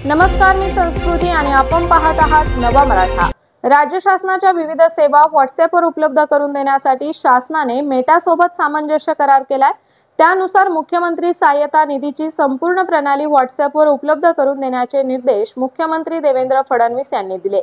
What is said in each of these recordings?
नमस्कार, मी संस्कृती आणि आपण पाहत आहात नवा मराठा। राज्य शासनाच्या विविध सेवा व्हॉट्सअॅपवर उपलब्ध करून देण्यासाठी शासनाने मेटा सोबत सामंजस्य करार केलाय। त्यानुसार मुख्यमंत्री सहाय्यता निधीची संपूर्ण प्रणाली व्हॉट्सअॅपवर उपलब्ध करून देण्याचे निर्देश मुख्यमंत्री देवेंद्र फडणवीस यांनी दिले।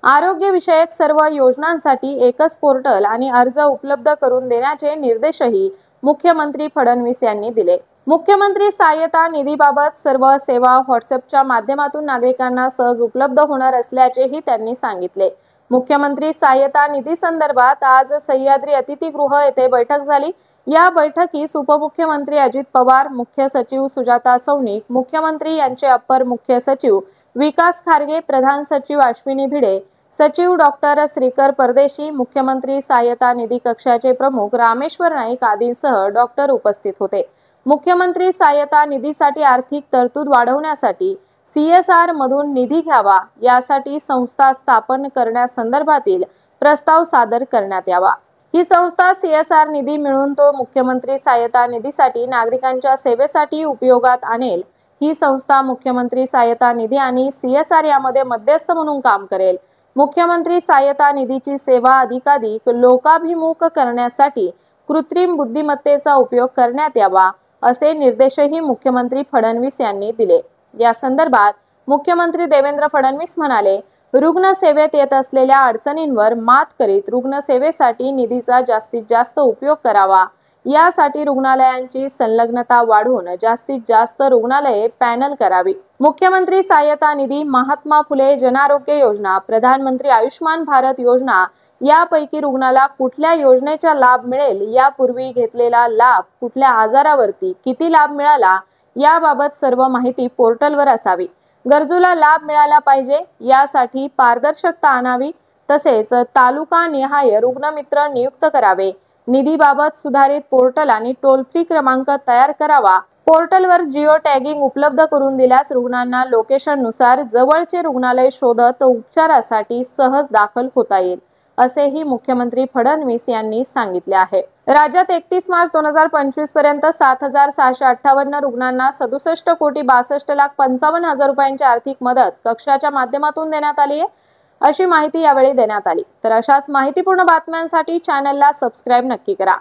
आरोग्य विषयक सर्व योजनांसाठी एकच पोर्टल आणि अर्ज उपलब्ध करून देण्याचे निर्देशही मुख्यमंत्री फडणवीस यांनी दिले। मुख्यमंत्री सहाय्यता निधीबाबत सर्व सेवा व्हॉट्सअॅपच्या माध्यमातून नागरिकांना सहज उपलब्ध होणार असल्याचेही त्यांनी सांगितले। मुख्यमंत्री सहाय्यता निधी संदर्भात आज सह्याद्री अतिथीगृह येथे बैठक झाली। या बैठकीस उपमुख्यमंत्री अजित पवार, मुख्य सचिव सुजाता सौनिक, मुख्यमंत्री यांचे अप्पर मुख्य सचिव विकास खारगे, प्रधान सचिव अश्विनी भिडे, सचिव डॉक्टर श्रीकर परदेशी, मुख्यमंत्री सहाय्यता निधी कक्षाचे प्रमुख रामेश्वर नाईक आदींसह डॉक्टर उपस्थित होते। मुख्यमंत्री सहाय्यता निधीसाठी आर्थिक तरतूद वाढवण्यासाठी CSR मधून निधी घ्यावा, यासाठी संस्था स्थापन करण्यासंदर्भातील प्रस्ताव सादर करण्यात यावा। ही संस्था CSR निधी मिळवून तो मुख्यमंत्री सहाय्यता निधीसाठी नागरिकांच्या सेवेसाठी उपयोगात आणेल। ही संस्था मुख्यमंत्री सहाय्यता निधी आणि CSR यामध्ये मध्यस्थ म्हणून काम करेल। मुख्यमंत्री सहाय्यता निधीची सेवा अधिकाधिक लोकाभिमुख करण्यासाठी कृत्रिम बुद्धिमत्तेचा उपयोग करण्यात यावा, असे निर्देशही मुख्यमंत्री फडणवीस यांनी दिले। या संदर्भात मुख्यमंत्री देवेंद्र फडणवीस म्हणाले, रुग्णसेवेत येत असलेल्या अडचणींवर मात करीत रुग्णसेवेसाठी निधीचा जास्तीत जास्त उपयोग करावा। यासाठी रुग्णालयांची संलग्नता वाढवून जास्तीत जास्त रुग्णालये पॅनल करावी। मुख्यमंत्री सहाय्यता निधी, महात्मा फुले जनआरोग्य योजना, प्रधानमंत्री आयुष्मान भारत योजना यापैकी रुग्णाला कुठल्या योजनेचा लाभ मिळेल, यापूर्वी घेतलेला लाभ, कुठल्या आजारावरती किती लाभ मिळाला, याबाबत सर्व माहिती पोर्टलवर असावी। गरजूला लाभ मिळाला पाहिजे, यासाठी पारदर्शकता आणावी। तसेच तालुका निहाय रुग्णमित्र नियुक्त करावे। निधीबाबत सुधारित पोर्टल आणि टोल फ्री क्रमांक तयार करावा। पोर्टलवर जिओ टॅगिंग उपलब्ध करून दिल्यास रुग्णांना लोकेशननुसार जवळचे रुग्णालय शोधत उपचारासाठी सहज दाखल होता येईल, असेही मुख्यमंत्री फडणवीस यांनी सांगितले आहे। राज्यात 31 मार्च 2025 पर्यंत 7658 रुग्णांना 67,62,55,000 रुपयांची आर्थिक मदत कक्षाच्या माध्यमातून देण्यात आली आहे, अशी माहिती यावेळी देण्यात आली। तर अशाच माहितीपूर्ण बातम्यांसाठी चॅनलला सबस्क्राइब नक्की करा।